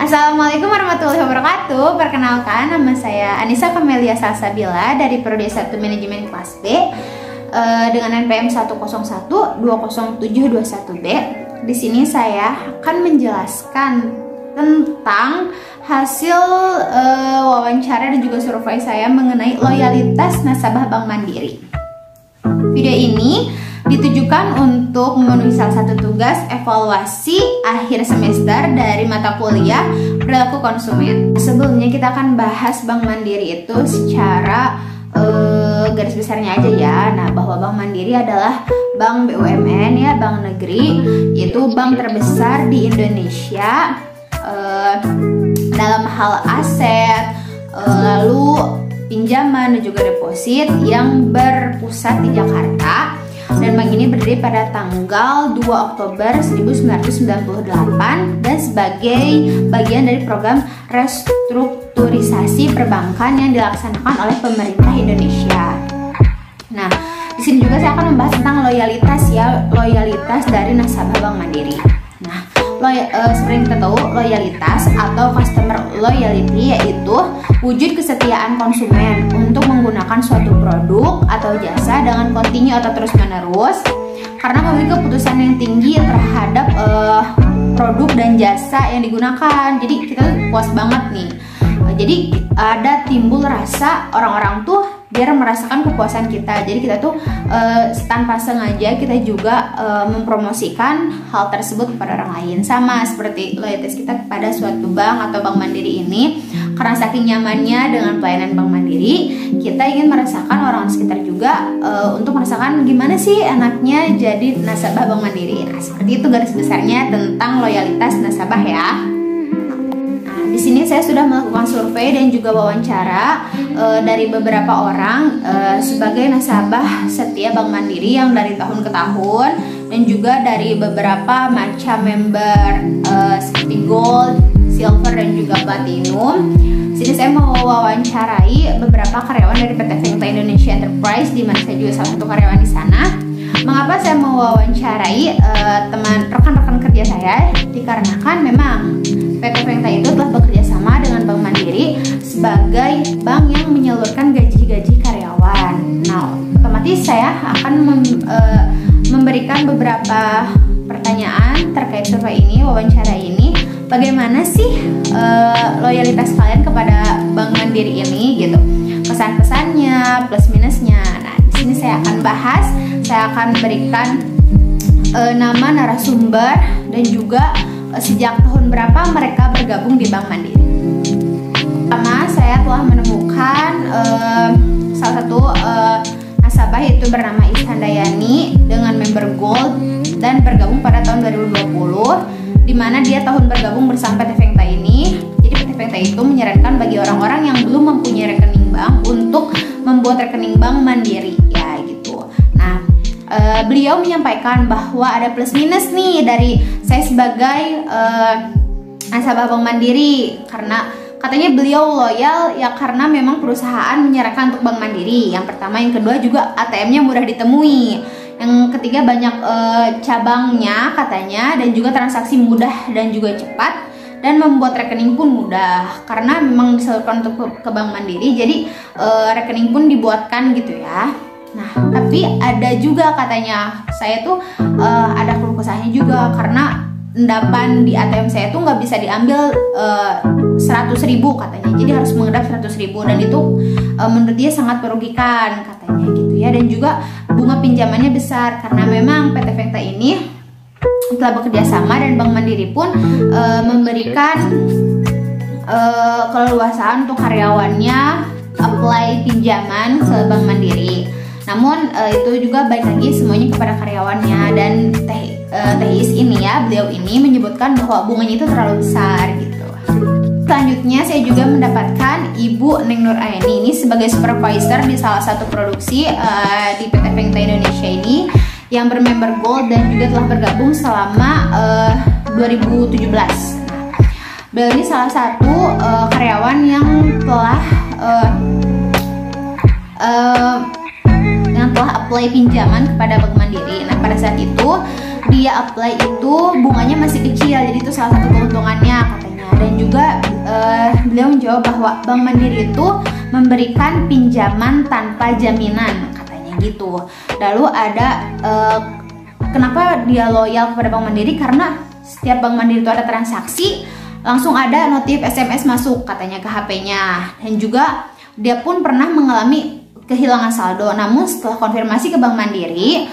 Assalamualaikum warahmatullahi wabarakatuh. Perkenalkan, nama saya Anissa Kamelia Salsabila dari Prodi 1 Manajemen Kelas B dengan NPM 101207721B. Di sini saya akan menjelaskan tentang hasil wawancara dan juga survei saya mengenai loyalitas nasabah Bank Mandiri. Video ini ditujukan untuk memenuhi salah satu tugas evaluasi akhir semester dari mata kuliah perilaku konsumen. Sebelumnya kita akan bahas Bank Mandiri itu secara garis besarnya aja ya. Nah, bahwa Bank Mandiri adalah bank BUMN ya, bank negeri, yaitu bank terbesar di Indonesia dalam hal aset, lalu pinjaman dan juga deposit yang berpusat di Jakarta. Dan bank ini berdiri pada tanggal 2 Oktober 1998 dan sebagai bagian dari program restrukturisasi perbankan yang dilaksanakan oleh pemerintah Indonesia. Nah, di sini juga saya akan membahas tentang loyalitas ya, loyalitas dari nasabah Bank Mandiri. Nah, seperti yang kita tahu, loyalitas atau customer loyalty yaitu wujud kesetiaan konsumen untuk menggunakan suatu produk atau jasa dengan kontinu atau terus-menerus karena memiliki keputusan yang tinggi terhadap produk dan jasa yang digunakan. Jadi kita puas banget nih. Jadi ada timbul rasa orang-orang tuh biar merasakan kepuasan kita. Jadi kita tuh tanpa sengaja kita juga mempromosikan hal tersebut kepada orang lain. Sama seperti loyalitas kita kepada suatu bank atau Bank Mandiri ini, karena saking nyamannya dengan pelayanan Bank Mandiri, kita ingin merasakan orang sekitar juga untuk merasakan gimana sih enaknya jadi nasabah Bank Mandiri. Nah, seperti itu garis besarnya tentang loyalitas nasabah ya. Di sini saya sudah melakukan survei dan juga wawancara dari beberapa orang sebagai nasabah setia Bank Mandiri yang dari tahun ke tahun, dan juga dari beberapa macam member seperti Gold, Silver dan juga Platinum. Sini saya mau wawancarai beberapa karyawan dari PT Vengta Indonesia Enterprise, di mana saya juga salah satu karyawan di sana. Mengapa saya mau wawancarai rekan-rekan kerja saya? Dikarenakan memang PT Vengta itu telah bekerja sama dengan Bank Mandiri sebagai bank yang menyalurkan gaji-gaji karyawan. Nah, otomatis saya akan memberikan beberapa pertanyaan terkait survei ini, wawancara ini. Bagaimana sih loyalitas kalian kepada Bank Mandiri ini gitu? Kesan-kesannya, plus minusnya. Nah, di sini saya akan bahas, saya akan berikan nama narasumber dan juga sejak tahun berapa mereka bergabung di Bank Mandiri. Pertama, saya telah menemukan salah satu nasabah, yaitu bernama Ishandayani dengan member Gold dan bergabung pada tahun 2020, di mana dia tahun bergabung bersama PT Vengta ini. Jadi PT Vengta itu menyarankan bagi orang-orang yang belum mempunyai rekening bank untuk membuat rekening Bank Mandiri ya gitu. Nah, beliau menyampaikan bahwa ada plus minus nih dari saya sebagai nasabah Bank Mandiri, karena katanya beliau loyal ya karena memang perusahaan menyarankan untuk Bank Mandiri. Yang pertama, yang kedua juga ATM-nya mudah ditemui. Yang ketiga, banyak cabangnya katanya, dan juga transaksi mudah dan juga cepat, dan membuat rekening pun mudah karena memang disalurkan untuk ke Bank Mandiri. Jadi rekening pun dibuatkan gitu ya. Nah, tapi ada juga katanya, saya tuh ada keluh kesahnya juga karena endapan di ATM saya tuh nggak bisa diambil 100.000 katanya, jadi harus mengendap 100.000, dan itu menurut dia sangat merugikan katanya gitu ya. Dan juga bunga pinjamannya besar karena memang PT Vengta ini telah bekerja sama dan Bank Mandiri pun memberikan keleluasaan untuk karyawannya apply pinjaman ke Bank Mandiri. Namun itu juga baik lagi semuanya kepada karyawannya, dan Tehis ini ya, beliau ini menyebutkan bahwa bunganya itu terlalu besar gitu. Selanjutnya saya juga mendapatkan Ibu Neng Nur Aini ini sebagai supervisor di salah satu produksi di PT Vengta Indonesia ini yang bermember Gold dan juga telah bergabung selama 2017. Beliau ini salah satu karyawan yang telah apply pinjaman kepada Bank Mandiri. Nah, pada saat itu dia apply itu bunganya masih kecil, jadi itu salah satu keuntungannya katanya. Nah, dan juga beliau menjawab bahwa Bank Mandiri itu memberikan pinjaman tanpa jaminan, katanya gitu. Lalu ada kenapa dia loyal kepada Bank Mandiri, karena setiap Bank Mandiri itu ada transaksi langsung ada notif SMS masuk katanya ke HP-nya. Dan juga dia pun pernah mengalami kehilangan saldo, namun setelah konfirmasi ke Bank Mandiri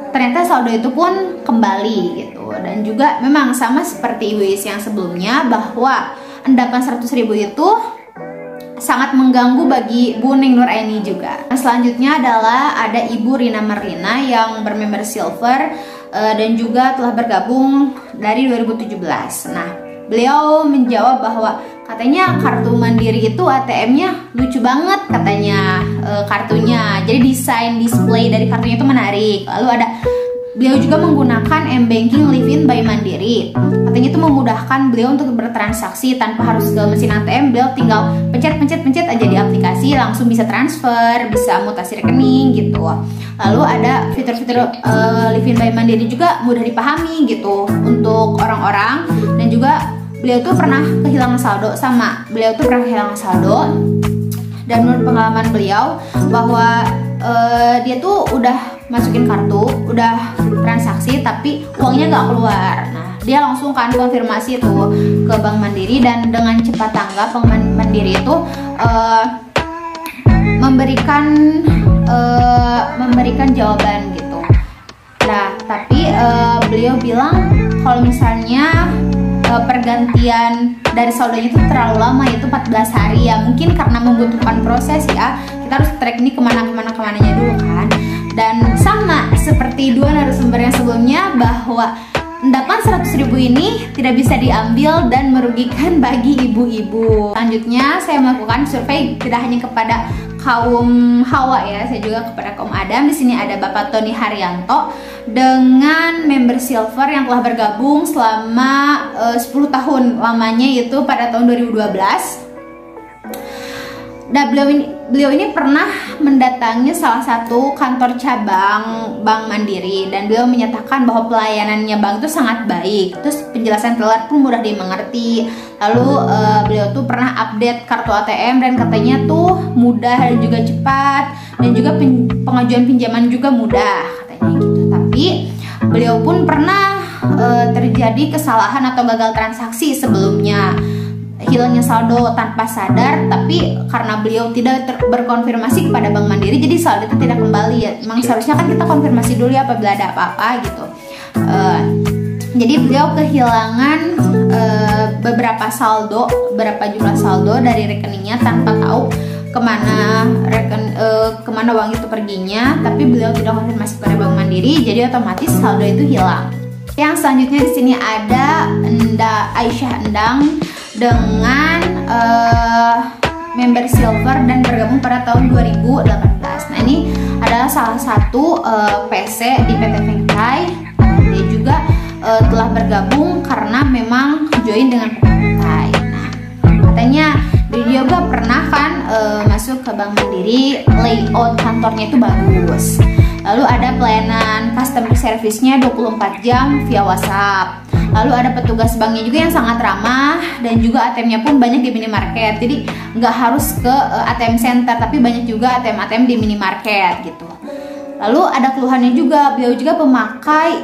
ternyata saldo itu pun kembali gitu. Dan juga memang sama seperti Ibu Is yang sebelumnya, bahwa endapan 100.000 itu sangat mengganggu bagi Bu Neng Nuraini juga. Nah, selanjutnya adalah ada Ibu Rina Marlina yang bermember silver dan juga telah bergabung dari 2017. Nah, beliau menjawab bahwa katanya kartu Mandiri itu ATM-nya lucu banget katanya, kartunya. Jadi desain display dari kartunya itu menarik. Lalu ada beliau juga menggunakan M-Banking Livin by Mandiri. Katanya itu memudahkan beliau untuk bertransaksi tanpa harus ke mesin ATM. Beliau tinggal pencet aja di aplikasi, langsung bisa transfer, bisa mutasi rekening gitu. Lalu ada fitur-fitur Livin by Mandiri juga mudah dipahami gitu untuk orang-orang. Dan juga beliau tuh pernah kehilangan saldo, dan menurut pengalaman beliau bahwa dia tuh udah masukin kartu, udah transaksi tapi uangnya nggak keluar. Nah, dia langsung kan konfirmasi tuh ke Bank Mandiri, dan dengan cepat tanggap Bank Mandiri itu memberikan jawaban gitu. Nah, tapi beliau bilang kalau misalnya pergantian dari saldonya itu terlalu lama, yaitu 14 hari ya, mungkin karena membutuhkan proses ya, kita harus track ini kemananya dulu kan. Dan sama seperti dua narasumber yang sebelumnya, bahwa endapan 100.000 ini tidak bisa diambil dan merugikan bagi ibu-ibu. Selanjutnya saya melakukan survei tidak hanya kepada kaum Hawa ya, saya juga kepada kaum Adam. Di sini ada Bapak Tony Haryanto dengan member silver yang telah bergabung selama 10 tahun lamanya, yaitu pada tahun 2012. Dan beliau ini pernah mendatangi salah satu kantor cabang Bank Mandiri, dan beliau menyatakan bahwa pelayanannya bank itu sangat baik. Terus penjelasan teller pun mudah dimengerti. Lalu beliau tuh pernah update kartu ATM dan katanya tuh mudah dan juga cepat, dan juga pengajuan pinjaman juga mudah katanya gitu. Tapi beliau pun pernah terjadi kesalahan atau gagal transaksi sebelumnya, hilangnya saldo tanpa sadar, tapi karena beliau tidak berkonfirmasi kepada Bank Mandiri, jadi saldo itu tidak kembali ya. Memang seharusnya kan kita konfirmasi dulu ya apabila ada apa-apa gitu. Jadi beliau kehilangan beberapa jumlah saldo dari rekeningnya tanpa tahu kemana uang itu perginya, tapi beliau tidak konfirmasi kepada Bank Mandiri, jadi otomatis saldo itu hilang. Yang selanjutnya di sini ada Aisyah Endang dengan member silver dan bergabung pada tahun 2018. Nah, ini adalah salah satu PC di PT Fengkai. Dia juga telah bergabung karena memang join dengan PT Fengkai. Nah, katanya dia juga pernah kan masuk ke Bank Mandiri, layout kantornya itu bagus. Lalu ada pelayanan customer service-nya 24 jam via WhatsApp. Lalu ada petugas banknya juga yang sangat ramah, dan juga ATM-nya pun banyak di minimarket. Jadi nggak harus ke ATM center, tapi banyak juga ATM di minimarket gitu. Lalu ada keluhannya juga, beliau juga pemakai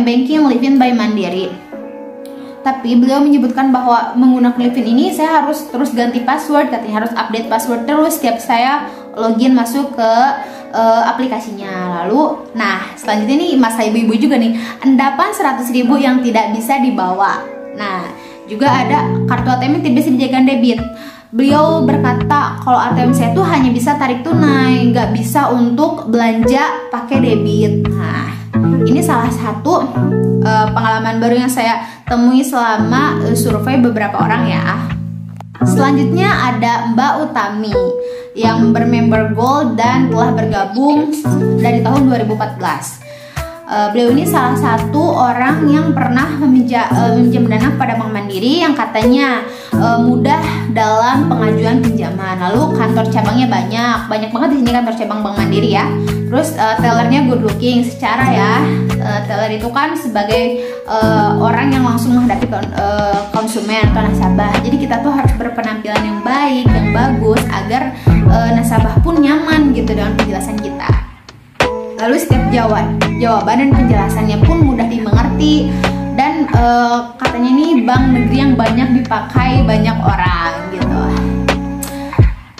M-Banking Livin by Mandiri. Tapi beliau menyebutkan bahwa menggunakan Livin ini saya harus terus ganti password, katanya harus update password terus setiap saya login masuk ke aplikasinya. Lalu, nah selanjutnya nih masa ibu-ibu juga nih, endapan 100.000 yang tidak bisa dibawa. Nah, juga ada kartu ATM yang tidak bisa dijadikan debit. Beliau berkata kalau ATM saya tuh hanya bisa tarik tunai, nggak bisa untuk belanja pakai debit. Nah, ini salah satu pengalaman baru yang saya temui selama survei beberapa orang ya. Selanjutnya ada Mbak Utami yang bermember Gold dan telah bergabung dari tahun 2014. Beliau ini salah satu orang yang pernah meminjam dana pada Bank Mandiri, yang katanya mudah dalam pengajuan pinjaman. Lalu kantor cabangnya banyak banget di sini kantor cabang Bank Mandiri ya. Terus tellernya good looking secara ya. Teller itu kan sebagai orang yang langsung menghadapi konsumen atau nasabah. Jadi kita tuh harus berpenampilan yang baik, yang bagus agar nasabah pun nyaman gitu dengan penjelasan kita. Lalu setiap jawaban dan penjelasannya pun mudah dimengerti, dan katanya ini bank negeri yang banyak dipakai banyak orang gitu.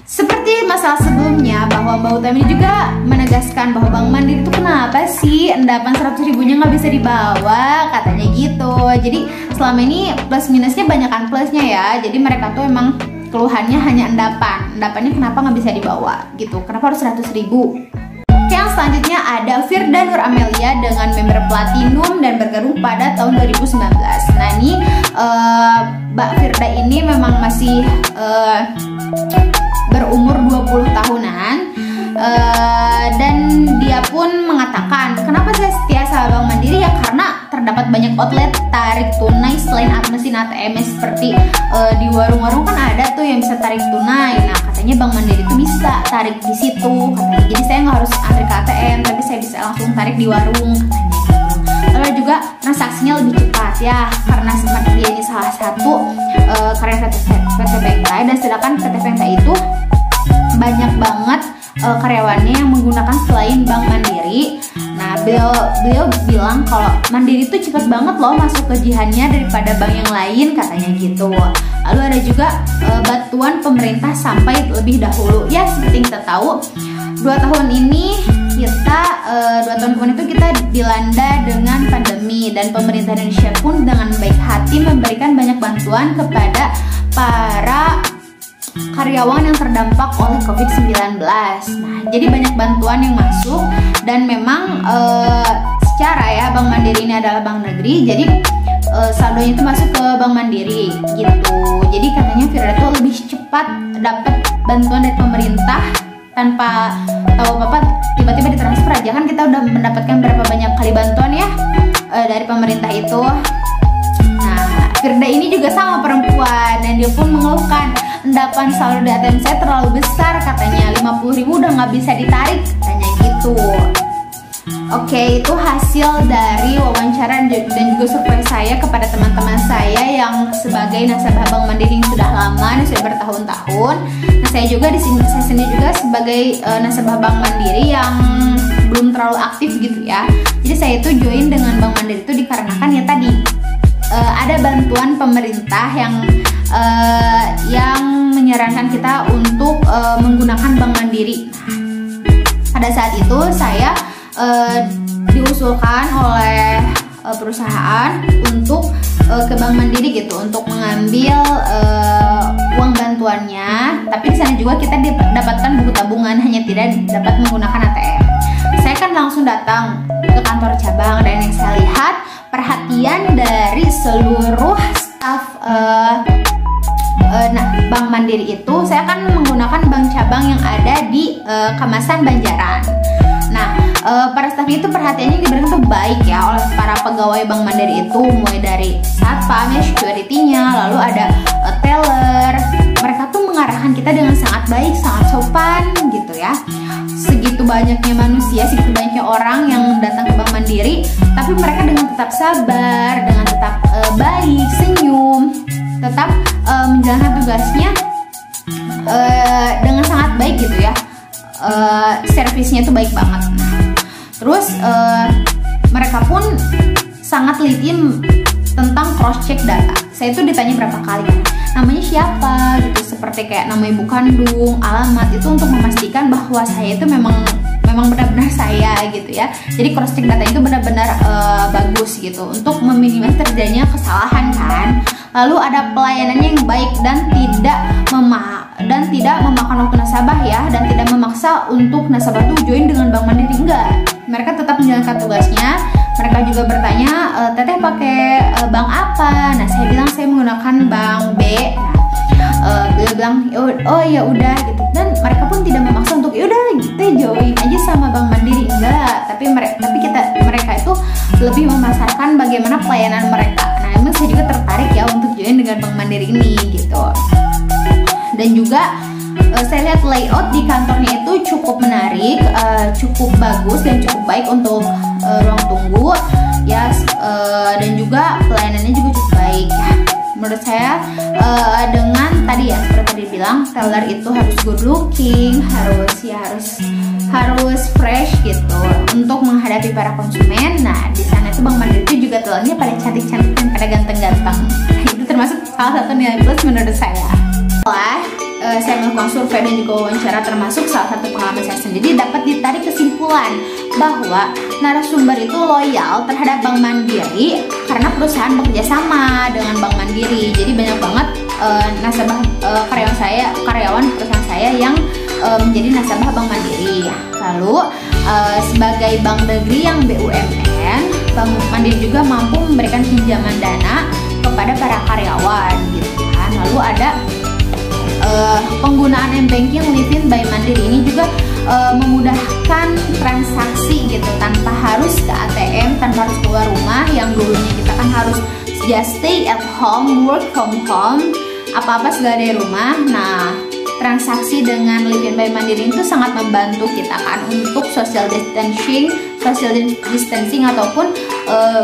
Seperti masalah sebelumnya, bahwa Mbak Utami juga menegaskan bahwa Bank Mandiri itu kenapa sih endapan 100 ribunya nggak bisa dibawa, katanya gitu. Jadi selama ini plus minusnya banyakan plusnya ya. Jadi mereka tuh emang keluhannya hanya endapannya kenapa nggak bisa dibawa gitu, kenapa harus 100 ribu. Yang selanjutnya ada Firda Nur Amelia dengan member Platinum dan bergabung pada tahun 2019. Nah ini Mbak Firda ini memang masih berumur 20 tahunan, dan dia pun mengatakan, kenapa saya setia sama Bank Mandiri ya, karena terdapat banyak outlet tarik tunai selain mesin ATM seperti di warung-warung kan ada tuh yang bisa tarik tunai. Nah katanya Bank Mandiri itu bisa tarik di situ katanya, jadi saya nggak harus antri ke ATM tapi saya bisa langsung tarik di warung katanya gitu. Lalu juga transaksinya lebih cepat ya, karena seperti dia ini salah satu karya PT Pengtai, dan sedangkan PT Pengtai itu banyak banget karyawannya yang menggunakan selain Bank Mandiri. Nah beliau bilang kalau Mandiri itu cepet banget loh masuk ke jihannya daripada bank yang lain katanya gitu. Lalu ada juga bantuan pemerintah sampai lebih dahulu. Ya seperti kita tahu 2 tahun itu kita dilanda dengan pandemi, dan pemerintah Indonesia pun dengan baik hati memberikan banyak bantuan kepada para karyawan yang terdampak oleh COVID-19. Nah, jadi banyak bantuan yang masuk, dan memang secara ya Bank Mandiri ini adalah bank negeri, jadi saldonya itu masuk ke Bank Mandiri gitu. Jadi katanya Firda itu lebih cepat dapat bantuan dari pemerintah tanpa tahu apa-apa, tiba-tiba ditransfer aja. Kan kita udah mendapatkan berapa banyak kali bantuan ya dari pemerintah itu. Nah, Firda ini juga sama perempuan, dan dia pun mengeluhkan endapan saldo di ATM saya terlalu besar katanya, 50 ribu udah nggak bisa ditarik katanya gitu. Oke, itu hasil dari wawancara dan juga survei saya kepada teman-teman saya yang sebagai nasabah Bank Mandiri yang sudah lama dan sudah bertahun-tahun. Nah, saya sendiri juga sebagai nasabah Bank Mandiri yang belum terlalu aktif gitu ya. Jadi saya itu join dengan Bank Mandiri itu dikarenakan ya tadi ada bantuan pemerintah yang menyarankan kita untuk menggunakan Bank Mandiri. Pada saat itu saya diusulkan oleh perusahaan untuk ke Bank Mandiri gitu, untuk mengambil uang bantuannya. Tapi di sana juga kita dapatkan buku tabungan, hanya tidak dapat menggunakan ATM. Saya kan langsung datang ke kantor cabang, dan yang saya lihat perhatian dari seluruh staf Bank Mandiri itu, saya kan menggunakan bank cabang yang ada di Kamasan Banjaran. Nah, para staf itu perhatiannya diberikan tuh baik ya oleh para pegawai Bank Mandiri itu, mulai dari satpam, security-nya, lalu ada teller. Mereka tuh mengarahkan kita dengan sangat baik, sangat sopan gitu ya. Segitu banyaknya manusia, segitu banyaknya orang yang datang ke Bank Mandiri, tapi mereka dengan tetap sabar, dengan tetap baik, senyum, tetap menjalankan tugasnya dengan sangat baik gitu ya. Servisnya itu baik banget. Terus mereka pun sangat teliti tentang cross check data. Saya itu ditanya berapa kali kan, namanya siapa gitu, seperti kayak nama ibu kandung, alamat, itu untuk memastikan bahwa saya itu memang benar-benar saya gitu ya. Jadi cross check data itu benar-benar bagus gitu untuk meminimalisir terjadinya kesalahan kan. Lalu ada pelayanannya yang baik dan tidak memakan waktu nasabah ya, dan tidak memaksa untuk nasabah tuh join dengan Bank Mandiri, enggak. Mereka tetap menjalankan tugasnya. Mereka juga bertanya, teteh pakai bank apa? Nah, saya bilang saya menggunakan bank B. Nah, beliau bilang oh ya udah gitu, dan mereka pun tidak memaksa untuk ya udah kita join aja sama Bank Mandiri, enggak. Tapi mereka itu lebih memasarkan bagaimana pelayanan mereka. Nah, emang saya juga tertarik ya untuk join dengan Bank Mandiri ini gitu. Dan juga saya lihat layout di kantornya itu cukup menarik, cukup bagus dan cukup baik untuk ruang tunggu ya, dan juga pelayanannya juga cukup baik. Menurut saya dengan tadi ya seperti tadi bilang, teller itu harus good looking, harus fresh gitu untuk menghadapi para konsumen. Nah di sana tuh Bank Mandiri itu juga tellernya pada cantik-cantik dan pada ganteng-ganteng. Itu termasuk salah satu nilai plus menurut saya. Setelah saya melakukan survei dan juga wawancara, termasuk salah satu pengalaman saya sendiri, dapat ditarik kesimpulan bahwa narasumber itu loyal terhadap Bank Mandiri karena perusahaan bekerja sama dengan Bank Mandiri. Jadi banyak banget nasabah karyawan perusahaan saya yang menjadi nasabah Bank Mandiri. Lalu sebagai bank negeri yang BUMN, Bank Mandiri juga mampu memberikan pinjaman dana kepada para karyawan gitu kan. Lalu ada penggunaan M-Banking Livin by Mandiri ini juga memudahkan transaksi gitu tanpa harus ke ATM, tanpa harus keluar rumah. Yang dulunya kita kan harus just stay at home, work from home, apa-apa segala dari rumah. Nah transaksi dengan Livin by Mandiri itu sangat membantu kita kan untuk social distancing ataupun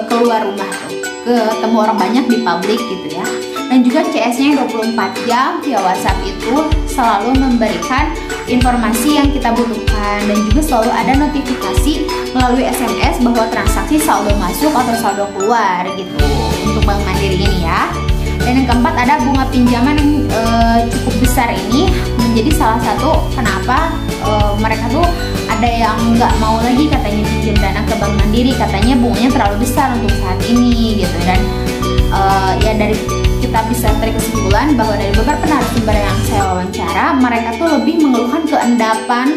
keluar rumah tuh, ketemu orang banyak di publik gitu ya. Dan juga CS-nya 24 jam via WhatsApp itu selalu memberikan informasi yang kita butuhkan, dan juga selalu ada notifikasi melalui SMS bahwa transaksi saldo masuk atau saldo keluar gitu untuk Bank Mandiri ini ya. Dan yang keempat, ada bunga pinjaman yang cukup besar ini menjadi salah satu kenapa mereka tuh ada yang nggak mau lagi katanya pinjam dana ke Bank Mandiri, katanya bunganya terlalu besar untuk saat ini gitu. Dan ya dari kita bisa tarik kesimpulan bahwa dari beberapa narasumber yang saya wawancara, mereka tuh lebih mengeluhkan keendapan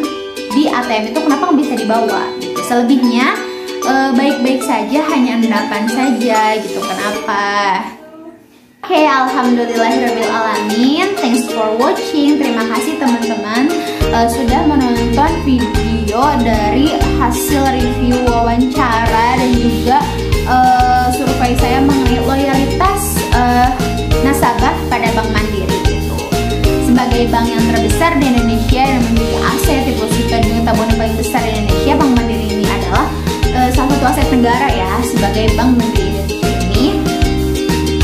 di ATM itu kenapa nggak bisa dibawa gitu. Selebihnya baik-baik saja, hanya endapan saja gitu, kenapa. Oke, alhamdulillahirrabbilalamin. Thanks for watching. Terima kasih teman-teman sudah menonton video dari hasil review wawancara dan juga survei saya mengenai loyalitas nasabah pada Bank Mandiri gitu. Sebagai bank yang terbesar di Indonesia dan memiliki aset deposito dan tabungan yang paling besar di Indonesia, Bank Mandiri ini adalah salah satu aset negara ya. Sebagai bank negeri Indonesia ini,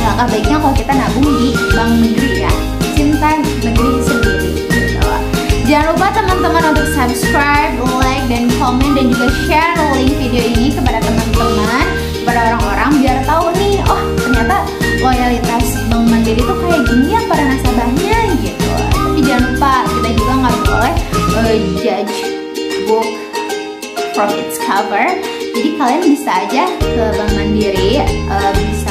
langkah baiknya kalau kita nabung di bank negeri ya, cinta negeri sendiri gitu. Jangan lupa teman-teman untuk subscribe, like, dan komen, dan juga share link video ini kepada teman-teman, kepada orang-orang, biar tahu nih, oh ternyata loyalitas Bank Mandiri itu kayak gini ya para nasabahnya gitu. Tapi jangan lupa, kita juga nggak boleh judge book from its cover. Jadi kalian bisa aja ke Bank Mandiri, bisa